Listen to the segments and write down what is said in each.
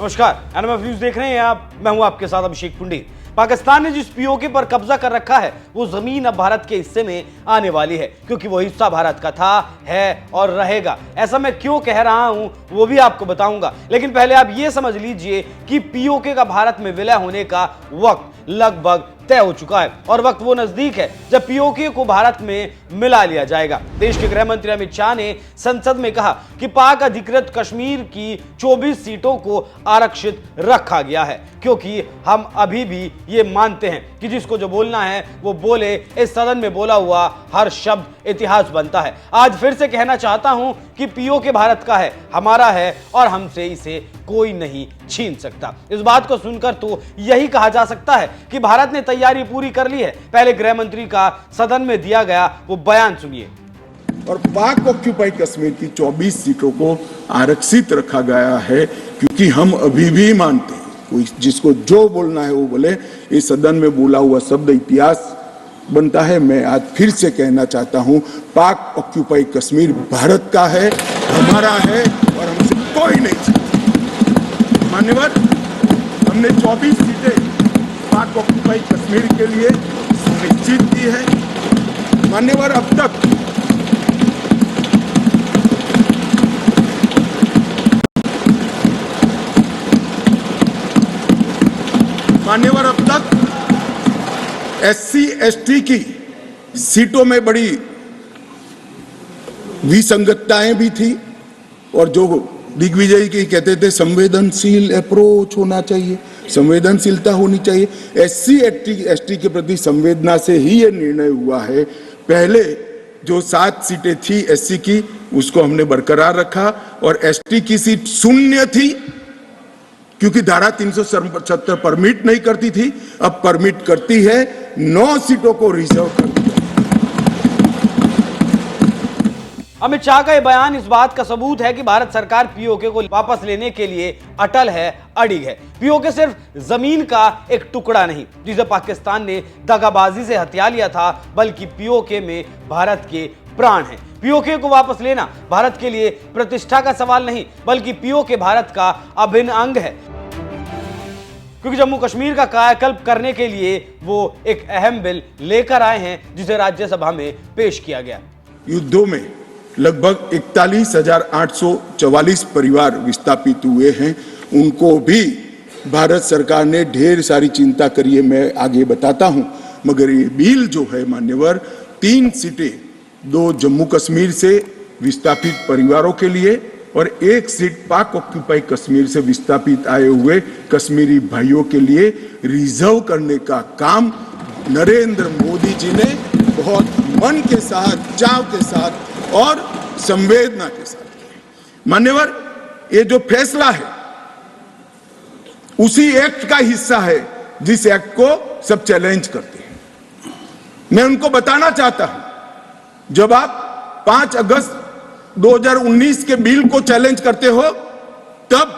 नमस्कार, NMF news देख रहे हैं आप। मैं हूं आपके साथ अभिषेक पुंडीर। पाकिस्तान ने जिस पीओके पर कब्जा कर रखा है वो जमीन अब भारत के हिस्से में आने वाली है, क्योंकि वो हिस्सा भारत का था, है और रहेगा। ऐसा मैं क्यों कह रहा हूं वो भी आपको बताऊंगा, लेकिन पहले आप ये समझ लीजिए कि पीओके का भारत में विलय होने का वक्त लगभग तय हो चुका है और वक्त वो नजदीक है जब पीओके को भारत में मिला लिया जाएगा। देश के गृह मंत्री अमित शाह ने संसद में कहा कि पाक अधिकृत कश्मीर की 24 सीटों को आरक्षित रखा गया है, क्योंकि हम अभी भी ये मानते हैं कि जिसको जो बोलना है वो बोले। इस सदन में बोला हुआ हर शब्द इतिहास बनता है। आज फिर से कहना चाहता हूं कि पीओके भारत का है, हमारा है और हमसे इसे कोई नहीं छीन सकता। इस बात को सुनकर तो यही कहा जा सकता है कि भारत ने तैयारी पूरी कर ली है। पहले गृह मंत्री का सदन में दिया गया वो बयान सुनिए। और पाक ऑक्यूपाई कश्मीर की 24 सीटों को आरक्षित रखा गया है, क्योंकि हम अभी भी मानते हैं, कोई जिसको जो बोलना है वो बोले। इस सदन में बोला हुआ शब्द इतिहास बनता है। मैं आज फिर से कहना चाहता हूं, पाक ऑक्यूपाई कश्मीर भारत का है, हमारा है और हमसे कोई नहीं छीन। मान्यवर, हमने 24 सीटें पाक ऑक्यूपाई कश्मीर के लिए सुनिश्चित की है। मान्यवर, अब तक SC ST की सीटों में बड़ी विसंगतताएं भी थी और जो दिग्विजय की कहते थे संवेदनशील अप्रोच होना चाहिए, संवेदनशीलता होनी चाहिए। SC ST के प्रति संवेदना से ही यह निर्णय हुआ है। पहले जो 7 सीटें थी SC की उसको हमने बरकरार रखा और ST की सीट 0 थी, क्योंकि धारा 370 परमिट नहीं करती थी, अब परमिट करती है। 9 सीटों को रिजर्व कर दिया। अमित शाह का यह बयान इस बात का सबूत है कि भारत सरकार पीओके को वापस लेने के लिए अटल है, अड़िग है। पीओके सिर्फ जमीन का एक टुकड़ा नहीं जिसे पाकिस्तान ने दगाबाजी से हथिया लिया था, बल्कि पीओके में भारत के प्राण हैं। पीओके को वापस लेना भारत के लिए प्रतिष्ठा का सवाल नहीं, बल्कि पीओके भारत का अभिन्न अंग है, क्योंकि जम्मू कश्मीर का कायाकल्प करने के लिए वो एक अहम बिल लेकर आए हैं जिसे राज्यसभा में पेश किया गया। युद्धों में लगभग 41,844 परिवार विस्थापित हुए हैं, उनको भी भारत सरकार ने ढेर सारी चिंता करी है, मैं आगे बताता हूं। मगर ये बिल जो है मान्यवर, 3 सीटें, 2 जम्मू कश्मीर से विस्थापित परिवारों के लिए और 1 सीट पाक ऑक्यूपाई कश्मीर से विस्थापित आए हुए कश्मीरी भाइयों के लिए रिजर्व करने का काम नरेंद्र मोदी जी ने बहुत मन के साथ, चाव के साथ और संवेदना के साथ किया। मान्यवर, ये जो फैसला है उसी एक्ट का हिस्सा है जिस एक्ट को सब चैलेंज करते हैं। मैं उनको बताना चाहता हूं, जब आप 5 अगस्त 2019 के बिल को चैलेंज करते हो, तब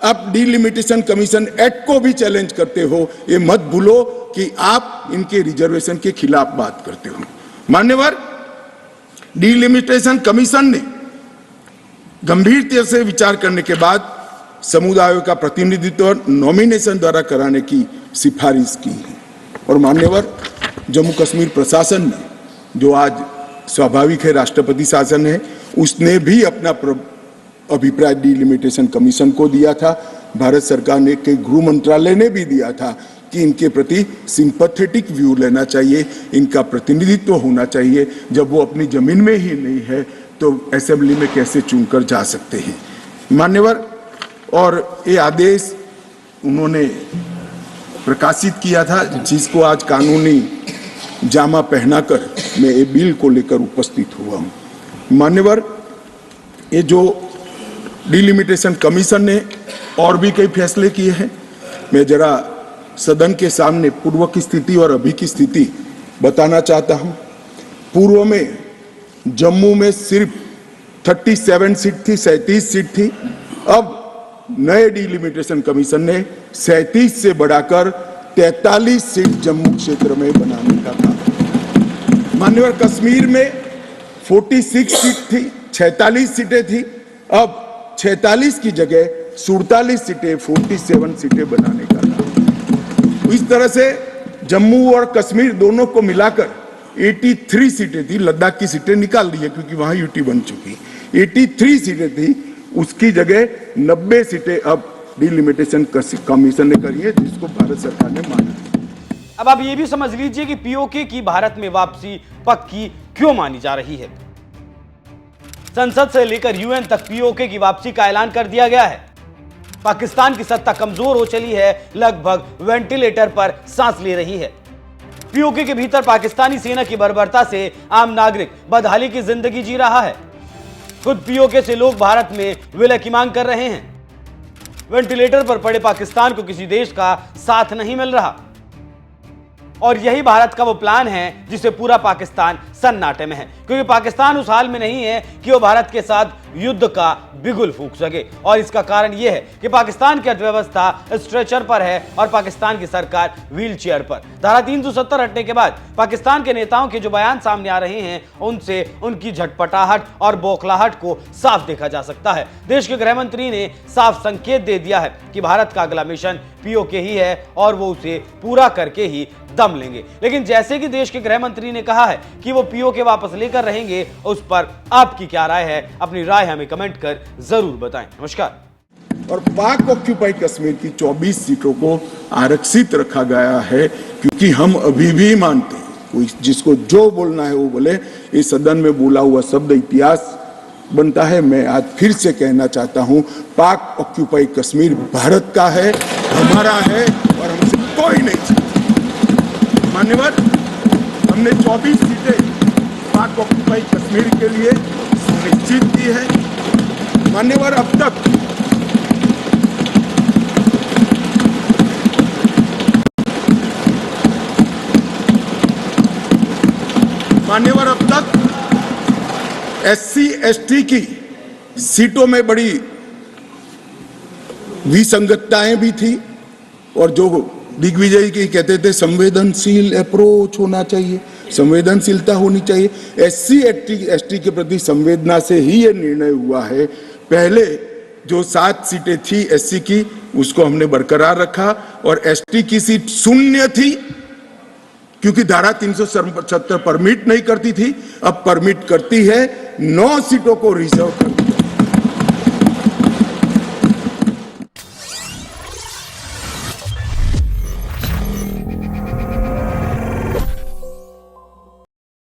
आप डिलिमिटेशन कमीशन एक्ट को भी चैलेंज करते हो। ये मत भूलो कि आप इनके रिजर्वेशन के खिलाफ बात करते हो। मान्यवर, डिलिमिटेशन कमीशन ने गंभीरता से विचार करने के बाद समुदायों का प्रतिनिधित्व नॉमिनेशन द्वारा कराने की सिफारिश की है। और मान्यवर, जम्मू कश्मीर प्रशासन ने, जो आज स्वाभाविक है राष्ट्रपति शासन है, उसने भी अपना अभिप्राय डिलिमिटेशन कमीशन को दिया था। भारत सरकार ने के गृह मंत्रालय ने भी दिया था कि इनके प्रति सिंपैथेटिक व्यू लेना चाहिए, इनका प्रतिनिधित्व होना चाहिए। जब वो अपनी जमीन में ही नहीं है तो असेंबली में कैसे चुनकर जा सकते हैं। मान्यवर, और ये आदेश उन्होंने प्रकाशित किया था, जिसको आज कानूनी जामा पहनाकर मैं ये बिल को लेकर उपस्थित हुआ हूं। मान्यवर, ये जो डिलिमिटेशन कमीशन ने और भी कई फैसले किए हैं, मैं जरा सदन के सामने पूर्व की स्थिति और अभी की स्थिति बताना चाहता हूं। पूर्व में जम्मू में सिर्फ 37 सीट थी, 37 सीट थी। अब नए डिलिमिटेशन कमीशन ने 37 से बढ़ाकर 43 सीट जम्मू क्षेत्र में बनाने का काम। मान्यवर, कश्मीर में 46 सीट थी, 46 सीटें थी, अब 46 की जगह 47 सीटें 47 सीटें बनाने का था। इस तरह से जम्मू और कश्मीर दोनों को मिलाकर 83 सीटें थी। लद्दाख की सीटें निकाल दी है क्योंकि वहां यूटी बन चुकी। 83 सीटें थी, उसकी जगह 90 सीटें अब डिलिमिटेशन कमीशन ने करी है, जिसको भारत सरकार ने माना। अब आप ये भी समझ लीजिए कि पीओके की भारत में वापसी पक्की क्यों मानी जा रही है। संसद से लेकर यूएन तक पीओके की वापसी का ऐलान कर दिया गया है। पाकिस्तान की सत्ता कमजोर हो चली है, लगभग वेंटिलेटर पर सांस ले रही है। पीओके के भीतर पाकिस्तानी सेना की बर्बरता से आम नागरिक बदहाली की जिंदगी जी रहा है। खुद पीओके से लोग भारत में विलय की मांग कर रहे हैं। वेंटिलेटर पर पड़े पाकिस्तान को किसी देश का साथ नहीं मिल रहा, और यही भारत का वो प्लान है जिसे पूरा पाकिस्तान सन्नाटे में है, क्योंकि पाकिस्तान उस हाल में नहीं है कि वो भारत के साथ युद्ध का बिगुल फूंक सके। और इसका कारण यह है कि पाकिस्तान की अर्थव्यवस्था स्ट्रेचर पर है और पाकिस्तान की सरकार व्हील चेयर पर। धारा 370 हटने के बाद पाकिस्तान के नेताओं के जो बयान सामने आ रहे हैं, उनसे उनकी झटपटाहट और बौखलाहट को साफ देखा जा सकता है। देश के गृह मंत्री ने साफ संकेत दे दिया है कि भारत का अगला मिशन पीओके ही है और वो उसे पूरा करके ही दम लेंगे। लेकिन जैसे कि देश के गृह मंत्री ने कहा है कि वो पीओके वापस लेकर रहेंगे, उस पर आपकी क्या राय है? अपनी राय हमें कमेंट कर जरूर बताएं। नमस्कार। और पाक ऑक्यूपाई कश्मीर की 24 सीटों को आरक्षित रखा गया है, क्योंकि हम अभी भी मानते हैं, कोई जिसको जो बोलना है वो बोले। इस सदन में बोला हुआ शब्द इतिहास बनता है। मैं आज फिर से कहना चाहता हूं, पाक ऑक्यूपाई कश्मीर भारत का है, हमारा है, और हमसे कोई नहीं छीन। मान्यवर, हमने 24 सीटें पाक ऑक्यूपाई कश्मीर के लिए सुनिश्चित की है। मान्यवर, अब तक एससी एसटी की सीटों में बड़ी विसंगतताएं भी थी, और जो दिग्विजय की कहते थे संवेदनशील अप्रोच होना चाहिए, संवेदनशीलता होनी चाहिए। एससी एसटी के प्रति संवेदना से ही यह निर्णय हुआ है। पहले जो 7 सीटें थी एससी की, उसको हमने बरकरार रखा, और एसटी की सीट शून्य थी, क्योंकि धारा 370 परमिट नहीं करती थी, अब परमिट करती है। 9 सीटों को रिजर्व कर